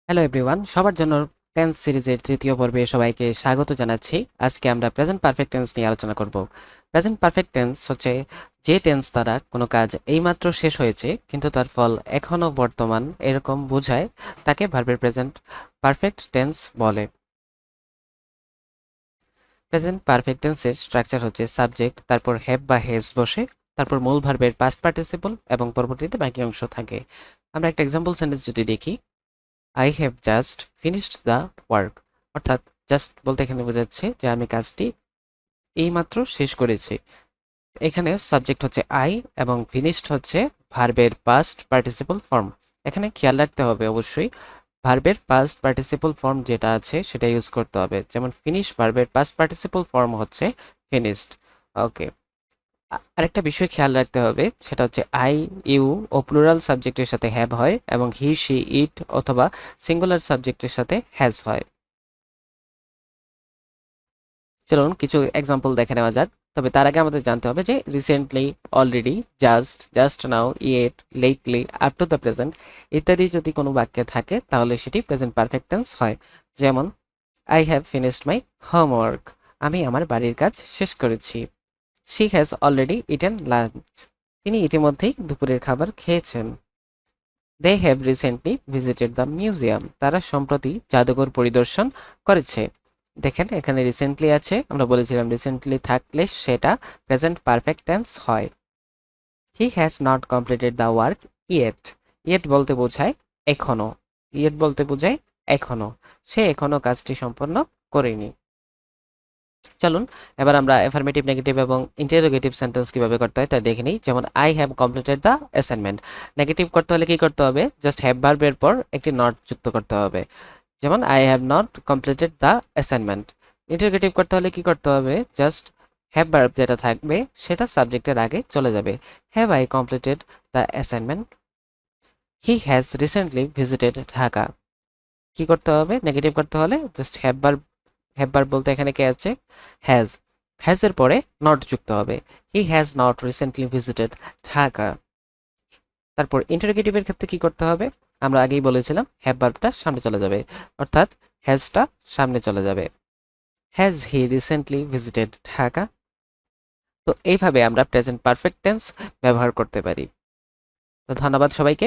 Hello everyone, সবার জন্য tense সিরিজের তৃতীয় পর্বে সবাইকে স্বাগত জানাচ্ছি। আজকে আমরা প্রেজেন্ট পারফেক্ট টেন্স নিয়ে আলোচনা করব। প্রেজেন্ট পারফেক্ট টেন্স হচ্ছে যে টেন্স দ্বারা কোনো কাজ এইমাত্র শেষ হয়েছে কিন্তু তার ফল এখনো বর্তমান এরকম বোঝায়, তাকে ভার্বের প্রেজেন্ট পারফেক্ট টেন্স বলে। প্রেজেন্ট পারফেক্ট টেন্সের স্ট্রাকচার হচ্ছে সাবজেক্ট, তারপর হ্যাভ বা হ্যাজ বসে, তারপর মূল ভার্বের পাস্ট পার্টিসিপল এবং পরবর্তীতে বাকি অংশ থাকে। আমরা একটা এক্সাম্পল সেন্টেন্স যদি দেখি, I have just finished the work, অর্থাৎ জাস্ট বলতে এখানে বোঝাচ্ছে যে আমি কাজটি এইমাত্র শেষ করেছি। এখানে সাবজেক্ট হচ্ছে আই এবং ফিনিশড হচ্ছে ভার্বের পাস্ট পার্টিসিপল ফর্ম। এখানে খেয়াল রাখতে হবে অবশ্যই ভার্বের পাস্ট পার্টিসিপল ফর্ম যেটা আছে সেটা ইউজ করতে হবে। যেমন ফিনিশ ভার্বের পাস্ট পার্টিসিপল ফর্ম হচ্ছে ফিনিশড। ওকে, আরেকটা বিষয় খেয়াল রাখতে হবে, সেটা হচ্ছে আই, ইউ ও প্লুরাল সাবজেক্টের সাথে হ্যাভ হয় এবং হি, শি, ইট অথবা সিঙ্গুলার সাবজেক্টের সাথে হ্যাজ হয়। চলুন কিছু এক্সাম্পল দেখে নেওয়া যাক। তবে তার আগে আমাদের জানতে হবে যে recently, already, just, just now, yet, lately, up to the present ইত্যাদি যদি কোনো বাক্যে থাকে তাহলে সেটি প্রেজেন্ট পারফেক্ট টেন্স হয়। যেমন I have finished my homework, আমি আমার বাড়ির কাজ শেষ করেছি। She has already eaten lunch, তিনি ইতিমধ্যেই দুপুরের খাবার খেয়েছেন। They have recently visited the museum, তারা সম্প্রতি জাদুঘর পরিদর্শন করেছে। দেখেন এখানে রিসেন্টলি আছে, আমরা বলেছিলাম রিসেন্টলি থাকলে সেটা প্রেজেন্ট পারফেক্ট টেন্স হয়। He has not completed the work yet, yet বলতে বোঝায় এখনো, ইয়েট বলতে বোঝায় এখনো, সে এখনো কাজটি সম্পন্ন করেনি। চলুন এবার আমরা অ্যাফার্মেটিভ, নেগেটিভ এবং ইন্টারোগেটিভ সেন্টেন্স কিভাবে করতে হয় তা দেখে নিই। যেমন I have completed the assignment, negative করতে হলে কি করতে হবে? জাস্ট হ্যাভ ভার্বের পর একটি নট যুক্ত করতে হবে। যেমন I have not completed the assignment. Interrogative করতে হলে কি করতে হবে? জাস্ট হ্যাভ ভার্ব যেটা থাকবে সেটা সাবজেক্টের আগে চলে যাবে। Have I completed the assignment? He has recently visited Dhaka. কি করতে হবে? নেগেটিভ করতে হলে just have verb, have verb বলতে এখানে কে আছে? হ্যাজ, হ্যাজের পরে নট যুক্ত হবে। He has not recently visited Dhaka. তারপর ইন্টারোগেটিভের ক্ষেত্রে কি করতে হবে? আমরা আগেই বলেছিলাম হ্যাভ ভার্বটা সামনে চলে যাবে, অর্থাৎ হ্যাজটা সামনে চলে যাবে। Has he recently visited Dhaka? তো এইভাবে আমরা প্রেজেন্ট পারফেক্ট টেন্স ব্যবহার করতে পারি। তো ধন্যবাদ সবাইকে।